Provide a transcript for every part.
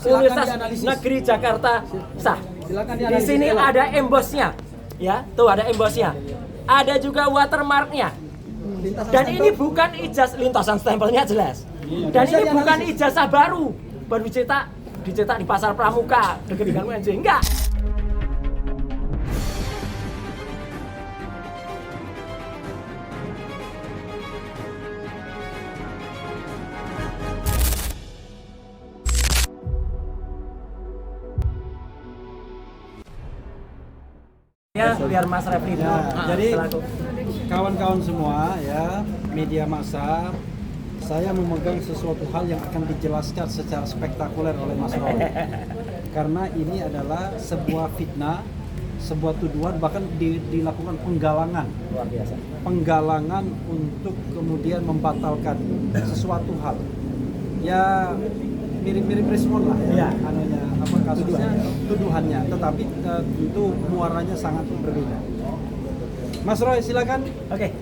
Universitas Negeri Jakarta sah. Di sini ada embosnya, ya, tuh ada embosnya. Ada juga watermarknya. Dan ini bukan ijazah, lintasan stempelnya jelas. Dan ini bukan ijazah baru dicetak di pasar Pramuka dekat dengan UNJ, enggak. Ya, biar Mas Refli dulu. Jadi kawan-kawan semua ya, media massa, saya memegang sesuatu hal yang akan dijelaskan secara spektakuler oleh Mas Roy. Karena ini adalah sebuah fitnah, sebuah tuduhan, bahkan dilakukan penggalangan. Luar biasa. Penggalangan untuk kemudian membatalkan sesuatu hal. Ya mirip-mirip respon lah ya, kasusnya, tuduhannya, tetapi tentu muaranya sangat berbeda. Mas Roy, silakan. Oke.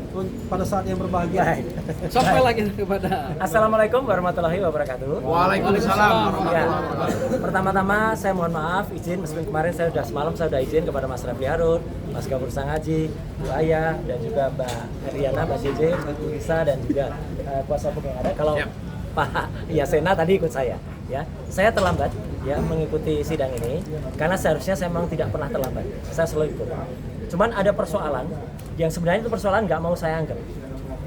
Pada saat yang berbahagia. Sampai lagi kepada. Assalamualaikum warahmatullahi wabarakatuh. Waalaikumsalam warahmatullahi wabarakatuh. Pertama-tama saya mohon maaf, izin meskipun kemarin semalam saya sudah izin kepada Mas Refli Harun, Mas Gafur Sangaji, Bu Ayah, dan juga Mbak Heriana, Mbak JJ, Bu Risa, dan juga kuasa hukum yang ada. Kalau Pak Yasena tadi ikut saya, ya. Saya terlambat ya mengikuti sidang ini karena seharusnya saya memang tidak pernah terlambat. Saya selalu ikut. Cuman ada persoalan yang sebenarnya itu persoalan nggak mau saya anggap.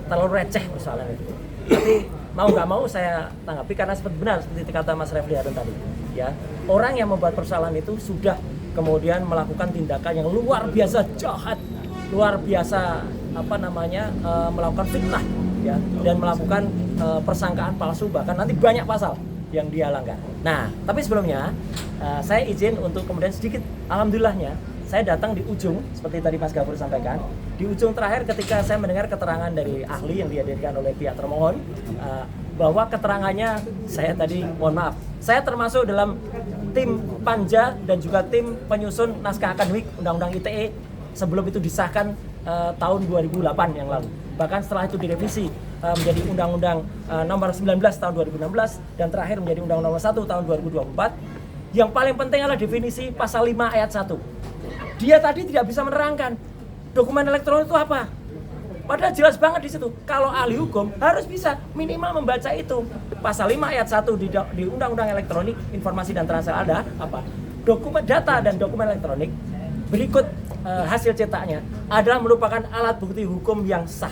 Terlalu receh persoalan itu. Tapi mau nggak mau saya tanggapi karena seperti kata Mas Refli Harun tadi, ya. Orang yang membuat persoalan itu sudah kemudian melakukan tindakan yang luar biasa jahat, luar biasa melakukan fitnah, ya, dan melakukan persangkaan palsu, bahkan nanti banyak pasal yang dia langgar. Nah, tapi sebelumnya saya izin untuk kemudian sedikit, alhamdulillahnya saya datang di ujung, seperti tadi Mas Gafur sampaikan, di ujung terakhir ketika saya mendengar keterangan dari ahli yang dihadirkan oleh pihak termohon, bahwa keterangannya saya tadi, mohon maaf, saya termasuk dalam tim panja dan juga tim penyusun naskah akademik Undang-Undang ITE sebelum itu disahkan tahun 2008 yang lalu. Bahkan setelah itu direvisi menjadi Undang-Undang nomor 19 tahun 2016 dan terakhir menjadi Undang-Undang nomor 1 tahun 2024. Yang paling penting adalah definisi pasal 5 ayat 1. Dia tadi tidak bisa menerangkan dokumen elektronik itu apa. Padahal jelas banget di situ. Kalau ahli hukum harus bisa minimal membaca itu. Pasal 5 ayat 1 di Undang-Undang Elektronik Informasi dan Transaksi ada apa? Dokumen data dan dokumen elektronik berikut hasil cetaknya adalah merupakan alat bukti hukum yang sah.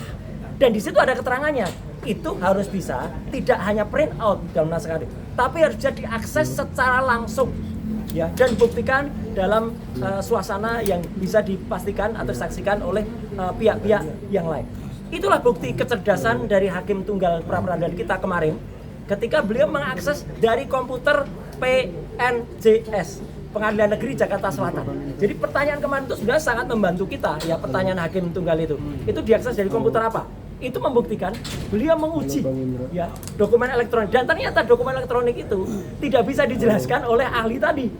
Dan di situ ada keterangannya. Itu harus bisa tidak hanya print out dalam naskah akademik, tapi harus bisa diakses secara langsung, ya, dan buktikan dalam suasana yang bisa dipastikan atau disaksikan oleh pihak-pihak yang lain. Itulah bukti kecerdasan dari Hakim Tunggal pra-peradilan kita kemarin ketika beliau mengakses dari komputer PNJS, Pengadilan Negeri Jakarta Selatan. Jadi pertanyaan kemarin itu sudah sangat membantu kita, ya, pertanyaan Hakim Tunggal itu diakses dari komputer apa? Itu membuktikan beliau menguji, ya, dokumen elektronik, dan ternyata dokumen elektronik itu tidak bisa dijelaskan oleh ahli tadi.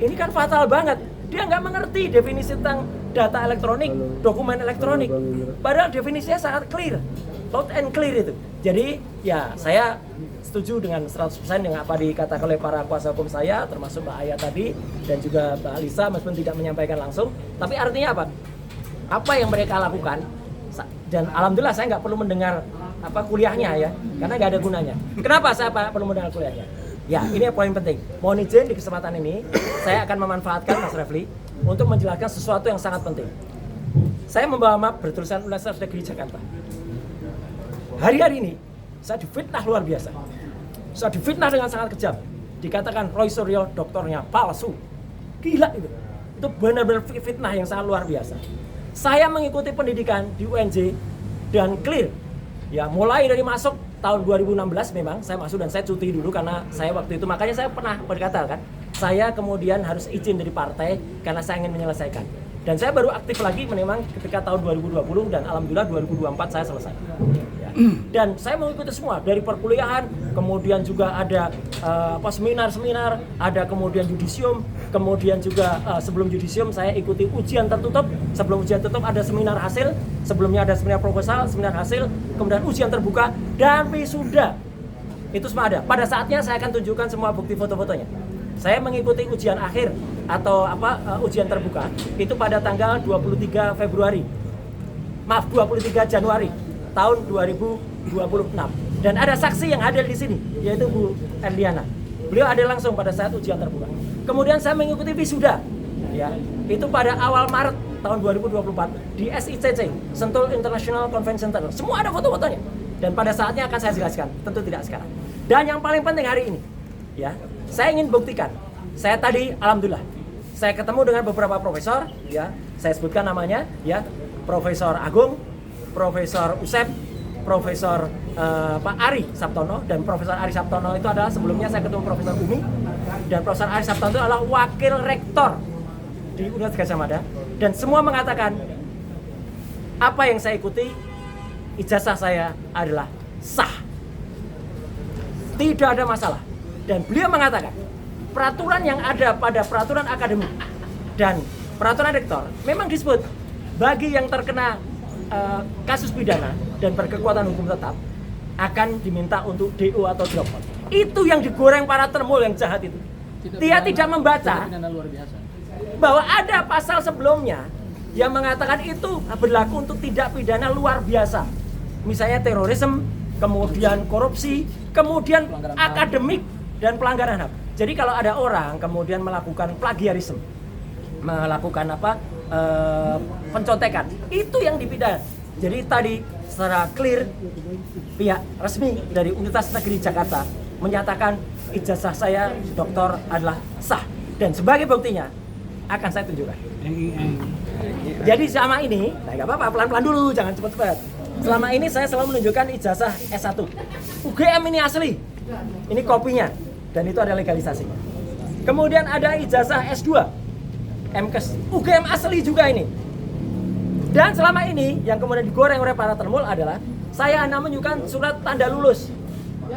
Ini kan fatal banget. Dia nggak mengerti definisi tentang data elektronik, dokumen elektronik. Padahal definisinya sangat clear, loud and clear itu. Jadi ya saya setuju dengan 100% dengan apa dikatakan oleh para kuasa hukum saya, termasuk Mbak Ayah tadi dan juga Mbak Alisa, meskipun tidak menyampaikan langsung. Tapi artinya apa? Apa yang mereka lakukan? Dan alhamdulillah saya nggak perlu mendengar kuliahnya, ya, karena nggak ada gunanya. Kenapa saya perlu mendengar kuliahnya? Ya, ini yang paling penting. Mohon izin di kesempatan ini saya akan memanfaatkan Mas Refli untuk menjelaskan sesuatu yang sangat penting. Saya membawa map bertulisan Universitas Negeri Jakarta. Hari-hari ini saya difitnah luar biasa. Saya difitnah dengan sangat kejam. Dikatakan Roy Suryo doktornya palsu. Gila itu. Itu benar-benar fitnah yang sangat luar biasa. Saya mengikuti pendidikan di UNJ dan clear. Ya, mulai dari masuk tahun 2016 memang saya masuk dan saya cuti dulu karena saya waktu itu, makanya saya pernah berkata kan, saya kemudian harus izin dari partai karena saya ingin menyelesaikan. Dan saya baru aktif lagi memang ketika tahun 2020 dan alhamdulillah 2024 saya selesai. Ya. Dan saya mengikuti semua dari perkuliahan, kemudian juga ada seminar-seminar, ada kemudian yudisium, kemudian juga sebelum yudisium saya ikuti ujian tertutup, sebelum ujian tertutup ada seminar hasil, sebelumnya ada seminar proposal, seminar hasil, kemudian ujian terbuka dan wisuda. Itu semua ada. Pada saatnya saya akan tunjukkan semua bukti foto-fotonya. Saya mengikuti ujian akhir atau ujian terbuka itu pada tanggal 23 Februari. Maaf, 23 Januari tahun 2026. Dan ada saksi yang hadir di sini, yaitu Bu Erliana. Beliau hadir langsung pada saat ujian terbuka. Kemudian saya mengikuti wisuda, ya, itu pada awal Maret tahun 2024 di SICC, Sentul International Convention Center. Semua ada foto-fotonya. Dan pada saatnya akan saya jelaskan, tentu tidak sekarang. Dan yang paling penting hari ini, ya, saya ingin buktikan. Saya tadi, alhamdulillah, saya ketemu dengan beberapa profesor, ya, saya sebutkan namanya, ya, Profesor Agung, Profesor Usep, Profesor Pak Ari Sabtono, dan Profesor Ari Sabtono itu adalah sebelumnya saya ketemu Profesor Umi, dan Profesor Ari Sabtono itu adalah wakil rektor di Universitas Gadjah Mada, dan semua mengatakan apa yang saya ikuti, ijazah saya adalah sah, tidak ada masalah. Dan beliau mengatakan peraturan yang ada pada peraturan akademik dan peraturan rektor memang disebut bagi yang terkena kasus pidana dan berkekuatan hukum tetap akan diminta untuk DO atau drop out. Itu yang digoreng para termul yang jahat itu. Dia tidak membaca bahwa ada pasal sebelumnya yang mengatakan itu berlaku untuk tindak pidana luar biasa. Misalnya terorisme, kemudian korupsi, kemudian akademik dan pelanggaran HAM. Jadi kalau ada orang kemudian melakukan plagiarisme, melakukan pencontekan, itu yang dipidana. Jadi tadi secara clear pihak resmi dari Universitas Negeri Jakarta menyatakan ijazah saya doktor adalah sah, dan sebagai buktinya akan saya tunjukkan. Jadi selama ini, nah nggak apa-apa, pelan-pelan dulu, jangan cepat-cepat. Selama ini saya selalu menunjukkan ijazah S1. UGM ini asli, ini kopinya, dan itu ada legalisasinya. Kemudian ada ijazah S2, MKes, UGM asli juga ini. Dan selama ini yang kemudian digoreng oleh para termul adalah saya hanya menunjukkan surat tanda lulus.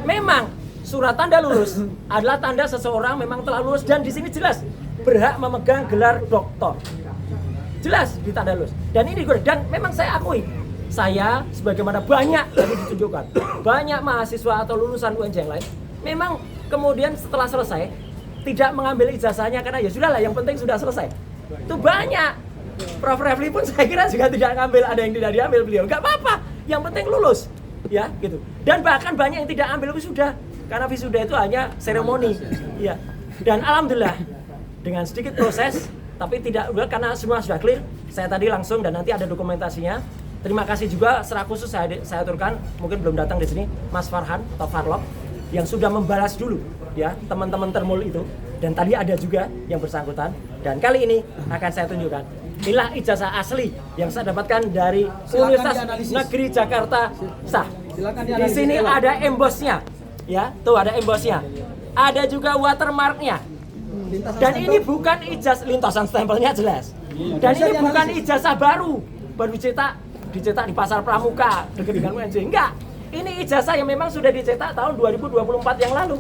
Memang surat tanda lulus adalah tanda seseorang memang telah lulus, dan di sini jelas berhak memegang gelar doktor. Jelas di tanda lulus. Dan ini digoreng, dan memang saya akui, saya sebagaimana banyak tadi ditunjukkan, banyak mahasiswa atau lulusan UNJ yang lain memang kemudian setelah selesai tidak mengambil ijazahnya karena ya sudahlah, yang penting sudah selesai. Itu banyak. Prof. Refli pun saya kira juga tidak ngambil, ada yang tidak diambil beliau. Nggak apa-apa, yang penting lulus, ya gitu. Dan bahkan banyak yang tidak ambil wisuda, karena wisuda itu hanya seremoni, ya. Dan alhamdulillah dengan sedikit proses, tapi tidak karena semua sudah clear. Saya tadi langsung, dan nanti ada dokumentasinya. Terima kasih juga secara khusus saya aturkan, mungkin belum datang di sini, Mas Farhan atau Farlok, yang sudah membalas dulu, ya, teman-teman termul itu. Dan tadi ada juga yang bersangkutan, dan kali ini akan saya tunjukkan. Inilah ijazah asli yang saya dapatkan dari Universitas Negeri Jakarta sah. Di sini ada embosnya, ya, tuh ada embosnya. Ada juga watermarknya. Dan ini bukan ijazah, lintasan stempelnya jelas. Dan ini bukan ijazah baru dicetak di Pasar Pramuka dekat dengan UNJ. Enggak. Ini ijazah yang memang sudah dicetak tahun 2024 yang lalu.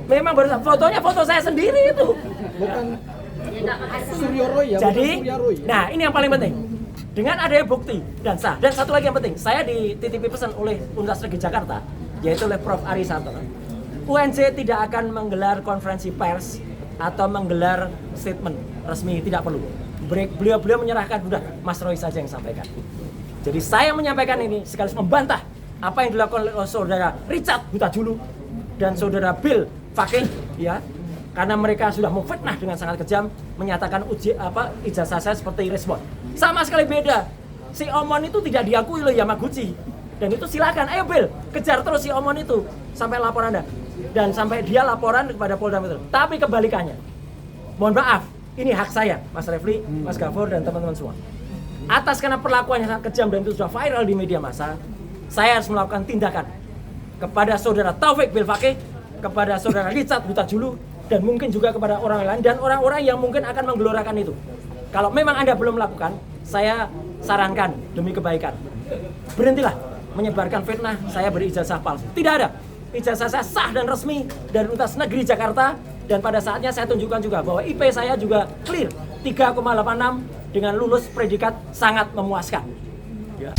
Memang baru fotonya foto saya sendiri itu. Bukan Suryo Roy ya. Jadi, Surya Roy. nah ini yang paling penting. Dengan adanya bukti dan sah. Dan satu lagi yang penting, saya dititipi pesan oleh Universitas Negeri Jakarta, yaitu oleh Prof. Ari Sabtono. UNJ tidak akan menggelar konferensi pers atau menggelar statement resmi, tidak perlu. Beliau menyerahkan, udah Mas Roy saja yang sampaikan. Jadi saya menyampaikan ini sekaligus membantah apa yang dilakukan oleh saudara Richard Huta-Julu dan saudara Bill Fakih, ya, karena mereka sudah memfitnah dengan sangat kejam, menyatakan ijazah saya seperti respon. Sama sekali beda. Si Omon itu tidak diakui oleh Yamaguchi, dan itu silakan, ayo Bill, kejar terus si Omon itu sampai laporan Anda, dan sampai dia laporan kepada Polda Metro. Tapi kebalikannya, mohon maaf, ini hak saya, Mas Refli, Mas Gafur, dan teman-teman semua. Atas karena perlakuannya sangat kejam dan itu sudah viral di media massa, saya harus melakukan tindakan kepada saudara Taufik Bill Fakih, kepada saudara Richard Huta-Julu, dan mungkin juga kepada orang lain dan orang-orang yang mungkin akan menggelorakan itu. Kalau memang Anda belum melakukan, saya sarankan demi kebaikan, berhentilah menyebarkan fitnah saya berijazah palsu. Tidak ada. Ijazah saya sah dan resmi dari Universitas Negeri Jakarta, dan pada saatnya saya tunjukkan juga bahwa IP saya juga clear 3,86 dengan lulus predikat sangat memuaskan. Ya.